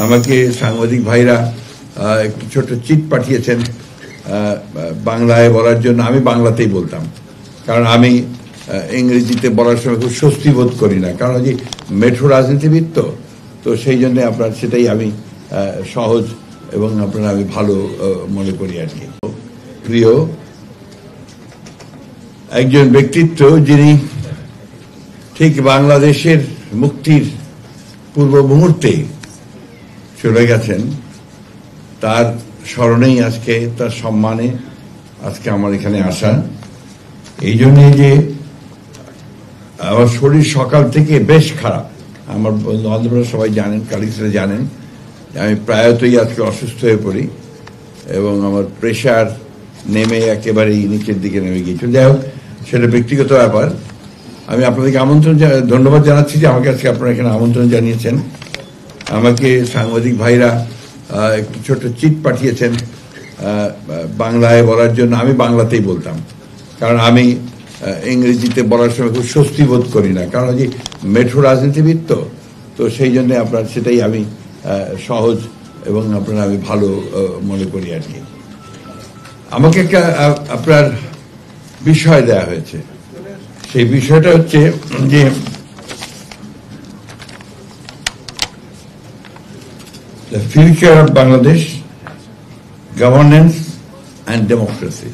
আমাকে সাংবাদিক ভাইরা একটু ছোট চিট পাঠিয়েছেন বাংলায় বলার জন্য। আমি বাংলাতেই বলতাম, কারণ আমি ইংরেজিতে বলার সময় খুব স্বস্তি বোধ করি না, কারণ যে মেঠো রাজনীতিবিদ তো সেই জন্য আপনার সেটাই আমি সহজ এবং আপনার আমি ভালো মনে করি আর কি। প্রিয় একজন ব্যক্তিত্ব যিনি ঠিক বাংলাদেশের মুক্তির পূর্ব মুহূর্তে চলে গেছেন, তার স্মরণেই আজকে, তার সম্মানে আজকে আমার এখানে আসা। এই জন্যে যে আমার শরীর সকাল থেকে বেশ খারাপ। আমার বন্ধুবান্ধবরা সবাই জানেন, কালিগরা জানেন, আমি প্রায়তই আজকে অসুস্থ হয়ে পড়ি এবং আমার প্রেশার নেমে একেবারেই নিচের দিকে নেমে গিয়েছিল। যাই হোক, সেটা ব্যক্তিগত ব্যাপার। আমি আপনাদেরকে ধন্যবাদ জানাচ্ছি যে আমাকে আজকে আপনারা এখানে আমন্ত্রণ জানিয়েছেন। আমাকে সাংবাদিক ভাইরা একটু ছোট চিট পাঠিয়েছেন বাংলায় বলার জন্য। আমি বাংলাতেই বলতাম, কারণ আমি ইংরেজিতে বলার সময় খুব স্বস্তি বোধ করি না, কারণ যে মেঠো রাজনীতিবিদ তো সেই জন্য আপনার সেটাই আমি সহজ এবং আপনার আমি ভালো মনে করি আর কি। আমাকে একটা আপনার বিষয় দেয়া হয়েছে। সেই বিষয়টা হচ্ছে যে the future of Bangladesh, governance and democracy,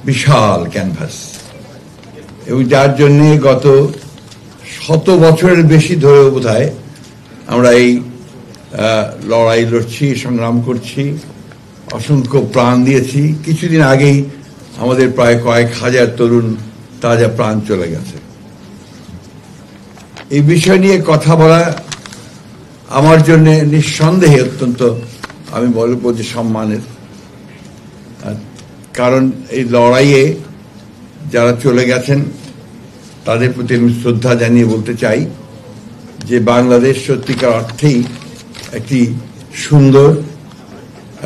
বিশাল ক্যানভাস, এবং যার জন্য গত 100 বছরের বেশি ধরে বোধহয় আমরা এই লড়াই লড়ছি, সংগ্রাম করছি, অসংখ্য প্রাণ দিয়েছি। কিছুদিন আগেই আমাদের প্রায় কয়েক হাজার তরুণ তাজা প্রাণ চলে গেছে। এই বিষয় নিয়ে কথা বলা আমার জন্য নিঃসন্দেহে অত্যন্ত, আমি বলবো যে সম্মানের, কারণ এই লড়াইয়ে যারা চলে গেছেন তাদের প্রতি আমি শ্রদ্ধা জানিয়ে বলতে চাই যে বাংলাদেশ সত্যিকার অর্থেই একটি সুন্দর,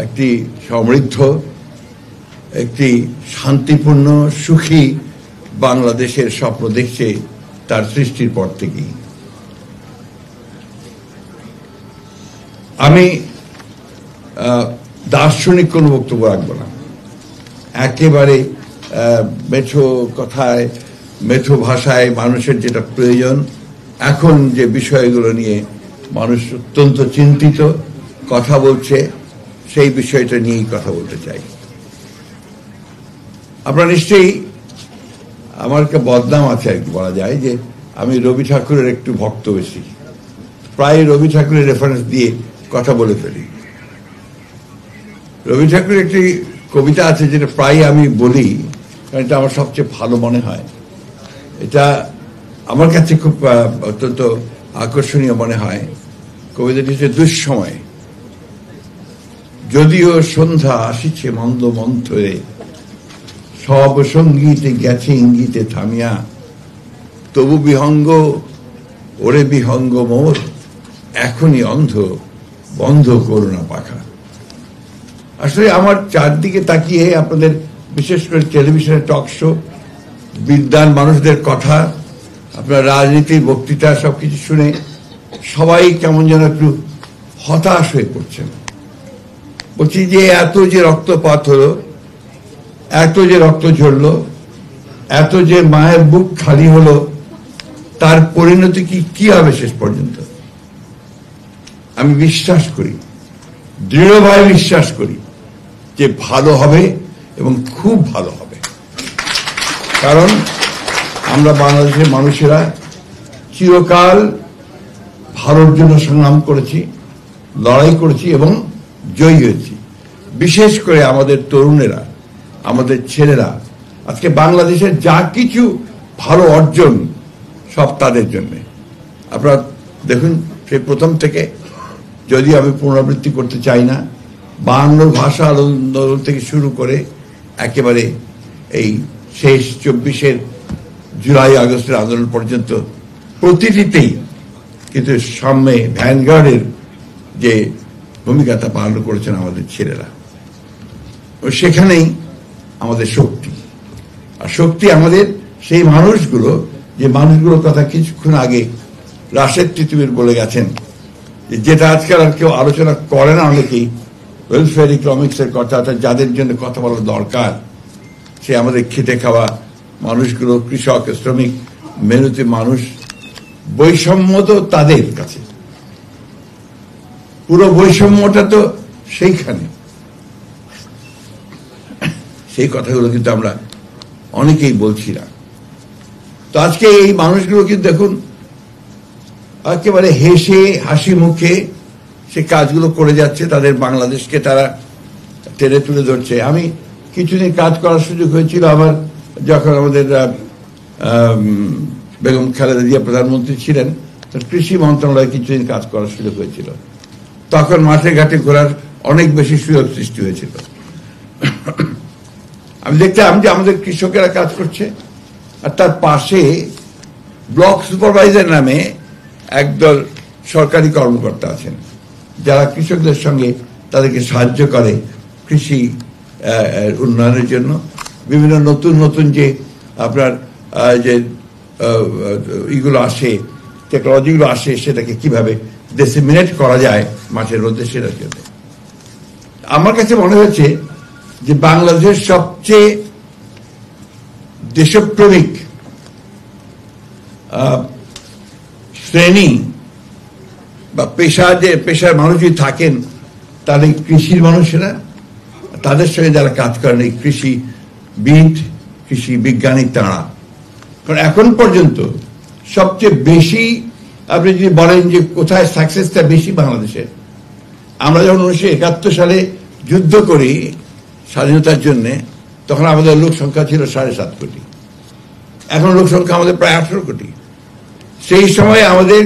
একটি সমৃদ্ধ, একটি শান্তিপূর্ণ, সুখী বাংলাদেশের স্বপ্ন দেখছে তার সৃষ্টির পর থেকেই। আমি দার্শনিক কোনো বক্তব্য রাখবো না, একেবারে মেঠো কথায়, মেঠো ভাষায় মানুষের যেটা প্রয়োজন, এখন যে বিষয়গুলো নিয়ে মানুষ অত্যন্ত চিন্তিত কথা বলছে, সেই বিষয়টা নিয়েই কথা বলতে চাই। আপনারা নিশ্চয়ই, আমার একটা বদনাম আছে আর কি বলা যায়, যে আমি রবি ঠাকুরের একটু ভক্ত বেশি, প্রায় রবি ঠাকুরের রেফারেন্স দিয়ে কথা বলে ফেলি। রবি ঠাকুরের একটি কবিতা আছে যেটা প্রায় আমি বলি, কারণ এটা আমার সবচেয়ে ভালো মনে হয়। এটা আমার কাছে খুব অত্যন্ত আকর্ষণীয় মনে হয়। কবিতাটি হচ্ছে, দুঃসময় যদিও সন্ধ্যা আসিছে মন্দ মন্থরে, সব সঙ্গীতে গেছে ইঙ্গিতে থামিয়া, তবু বিহঙ্গ ওরে বিহঙ্গ মোর, এখনই অন্ধ বন্ধ করুণা পাখা। আসলে আমার চারদিকে তাকিয়ে, আপনাদের বিশেষ করে টেলিভিশনের টক শো, বিদ্বান মানুষদের কথা, আপনার রাজনীতির বক্তৃতা, সবকিছু শুনে সবাই কেমন যেন একটু হতাশ হয়ে পড়ছেন। বলছি যে এত যে রক্তপাত হলো, এত যে রক্ত ঝরলো, এত যে মায়ের বুক খালি হলো, তার পরিণতি কি হবে শেষ পর্যন্ত? আমি বিশ্বাস করি, দৃঢ়ভাবে বিশ্বাস করি যে ভালো হবে এবং খুব ভালো হবে। কারণ আমরা বাংলাদেশের মানুষেরা চিরকাল ভালোর জন্য সংগ্রাম করেছি, লড়াই করেছি এবং জয়ী হয়েছি। বিশেষ করে আমাদের তরুণেরা, আমাদের ছেলেরা, আজকে বাংলাদেশের যা কিছু ভালো অর্জন সব তাদের জন্য। আপনারা দেখুন, সেই প্রথম থেকে, যদি আমি পুনরাবৃত্তি করতে চাই না, 52 ভাষা আন্দোলন থেকে শুরু করে একেবারে এই শেষ 24 জুলাই আগস্টের আন্দোলন পর্যন্ত, প্রতিটিতেই কিন্তু সামনে ভ্যানগার্ডের যে ভূমিকাটা পালন করেছেন আমাদের ছেলেরা, সেখানেই আমাদের শক্তি। আর শক্তি আমাদের সেই মানুষগুলো, যে মানুষগুলোর কথা কিছুক্ষণ আগে রাশেদ তিতুমির বলে গেছেন, যেটা আজকাল আর কেউ আলোচনা করে না অনেকেই, ওয়েলফেয়ার ইকোনমিক্সের কথা, অর্থাৎ যাদের জন্য কথা বলা দরকার, সে আমাদের খেটে খাওয়া মানুষগুলো, কৃষক, শ্রমিক, মেহনতি মানুষ। বৈষম্য তো তাদের কাছে, পুরো বৈষম্যটা তো সেইখানে। সেই কথাগুলো কিন্তু আমরা অনেকেই বলছি না। তো আজকে এই মানুষগুলো কিন্তু দেখুন একেবারে হেসে হাসি মুখে সে কাজগুলো করে যাচ্ছে, তাদের বাংলাদেশকে তারা টেনে তুলে ধরছে। আমি কিছুদিন কাজ করার সুযোগ হয়েছিল আমার, যখন আমাদের বেগম খালেদা জিয়া প্রধানমন্ত্রী ছিলেন, কৃষি মন্ত্রণালয়ে কিছুদিন কাজ করার সুযোগ হয়েছিল। তখন মাঠে ঘাটে ঘোরার অনেক বেশি সুযোগ সৃষ্টি হয়েছিল। আমি দেখতাম যে আমাদের কৃষকেরা কাজ করছে, আর তার পাশে ব্লক সুপারভাইজার নামে একদল সরকারি কর্মকর্তা আছেন, যারা কৃষকদের সঙ্গে তাদেরকে সাহায্য করে কৃষি উন্নয়নের জন্য। বিভিন্ন নতুন নতুন যে আপনার যে ইগুলো আসে, টেকনোলজিগুলো আসে, সেটাকে কিভাবে ডিসেমিনেট করা যায় মাঠের মধ্যে, সেটার জন্য। আমার কাছে মনে হয়েছে যে বাংলাদেশের সবচেয়ে দেশপ্রেমিক শ্রেণী বা পেশার মানুষ যদি থাকেন, তাহলে কৃষির মানুষেরা, তাদের সঙ্গে যারা কাজ করেন, এই কৃষিবিদ, কৃষি বিজ্ঞানী, তাঁরা। কারণ এখন পর্যন্ত সবচেয়ে বেশি, আপনি যদি বলেন যে কোথায় সাকসেসটা বেশি বাংলাদেশের, আমরা যখন 1971 সালে যুদ্ধ করি স্বাধীনতার জন্য, তখন আমাদের লোক সংখ্যা ছিল 7.5 কোটি, এখন লোক সংখ্যা আমাদের প্রায় 18 কোটি। সেই সময় আমাদের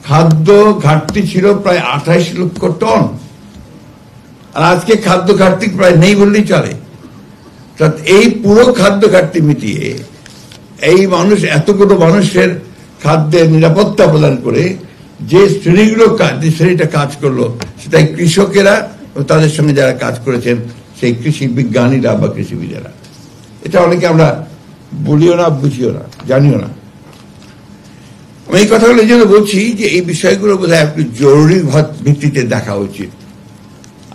খাদ্য ঘাটতি ছিল প্রায় 28 লক্ষ টন, আর আজকে খাদ্য ঘাটতি প্রায় নেই বললেই চলে। এই পুরো খাদ্য ঘাটতি মিটিয়ে এই মানুষ, এতগুলো মানুষের খাদ্যের নিরাপত্তা প্রদান করে যে শ্রেণীটা কাজ করলো, সেটা কৃষকেরা ও তাদের সঙ্গে যারা কাজ করেছেন, সেই কৃষি বিজ্ঞানীরা বা কৃষিবিদেরা। এটা অনেকে আমরা বলিও না, বুঝিও না, জানিও না। আমি এই কথাগুলো এই জন্য বলছি যে এই বিষয়গুলো বোধহয় একটু জরুরি ভিত্তিতে দেখা উচিত।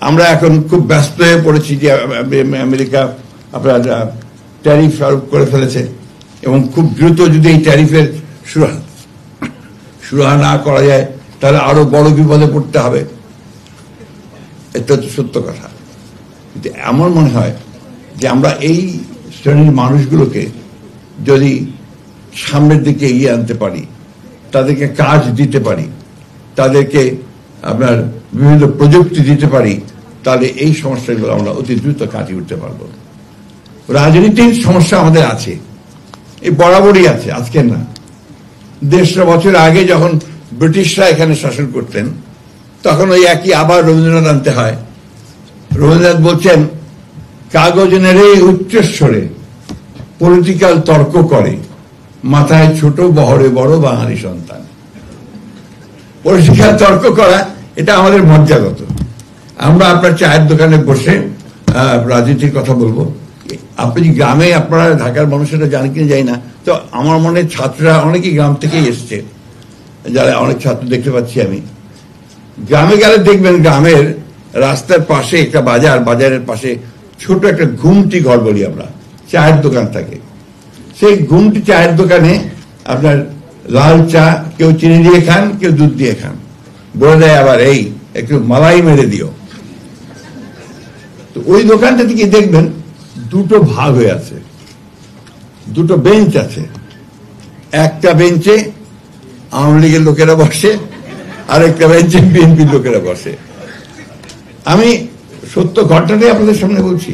আমরা এখন খুব ব্যস্ত হয়ে পড়েছি যে আমেরিকা আপনার ট্যারিফ আরোপ করে ফেলেছে, এবং খুব দ্রুত যদি এই ট্যারিফের সুরাহা না করা যায়, তাহলে আরো বড় বিপদে পড়তে হবে। এটা তো সত্য কথা। কিন্তু আমার মনে হয় যে আমরা এই শ্রেণীর মানুষগুলোকে যদি সামনের দিকে এগিয়ে আনতে পারি, তাদেরকে কাজ দিতে পারি, তাদেরকে আপনার বিভিন্ন প্রযুক্তি দিতে পারি, তাহলে এই সমস্যাগুলো আমরা অতি দ্রুত কাটিয়ে উঠতে পারবো। রাজনীতির সমস্যা আমাদের আছে, এই বরাবরই আছে, আজকের না। 150 বছর আগে যখন ব্রিটিশরা এখানে শাসন করতেন, তখন ওই একই আবার রবীন্দ্রনাথ আনতে হয়। রবীন্দ্রনাথ বলছেন, কাগজ নেড়ে উচ্চস্বরে পলিটিক্যাল তর্ক করে, মাথায় ছোট বহরে বড় বাঙালি সন্তান। পলিটিক্যাল তর্ক করা এটা আমাদের মজ্জাগত। আমরা আপনার চায়ের দোকানে বসে রাজনীতির কথা বলবো। আপনি গ্রামে, আপনারা ঢাকার মানুষেরা জানেন কিনা জানি না, তো আমার মনে ছাত্ররা অনেকেই গ্রাম থেকেই এসছে, যারা অনেক ছাত্র দেখতে পাচ্ছি আমি। গ্রামে গেলে দেখবেন গ্রামের রাস্তার পাশে একটা বাজার, বাজারের পাশে ছোট একটা ঘুমটি ঘর বলি আমরা, চায়ের দোকান থাকে। সেই ঘুমটি চায়ের দোকানে আপনার লাল চা কেউ চিনি দিয়ে খান, কেউ দুধ দিয়ে খান, বলে দেয় আবার এই একটু মালাই মেরে দিও। তো ওই দোকানটা থেকে দেখবেন দুটো ভাগ হয়ে আছে, দুটো বেঞ্চ আছে। একটা বেঞ্চে আওয়ামী লীগের লোকেরা বসে, আর একটা বেঞ্চে বিএনপির লোকেরা বসে। আমি সত্য ঘটনাটাই আপনাদের সামনে বলছি।